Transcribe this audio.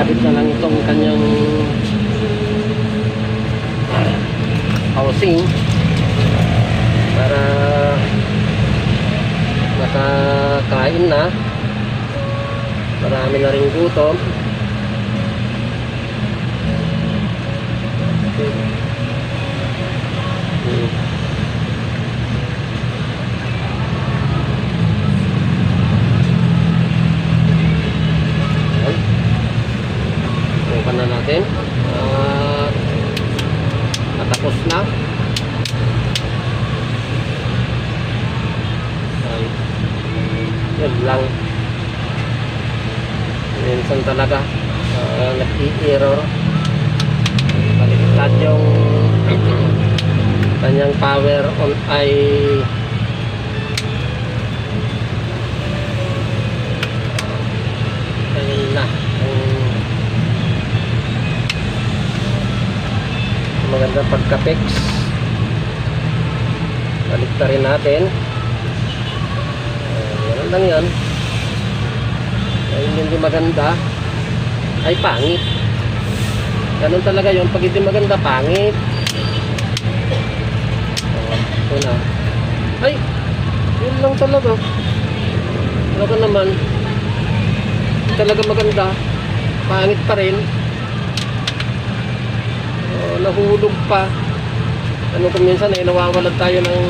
ikakabit na lang itong kanyang housing para nakakain na, marami na rin gutom. Bukan na natin at natapos na. Ay, yun lang. Minsan talaga nag-i-error, baliktad yung kanyang power on ay ayun na magandang pagka-fix. Baliktarin natin. Yan lang yan. Yung hindi maganda ay pangit. Ganun talaga yun. Pag hindi maganda, pangit. Ito na. Ay! Yun lang talaga. Talaga naman. Talaga maganda. Pangit pa rin. Nahulog pa. Ano kung minsan ay nawawalan tayo ng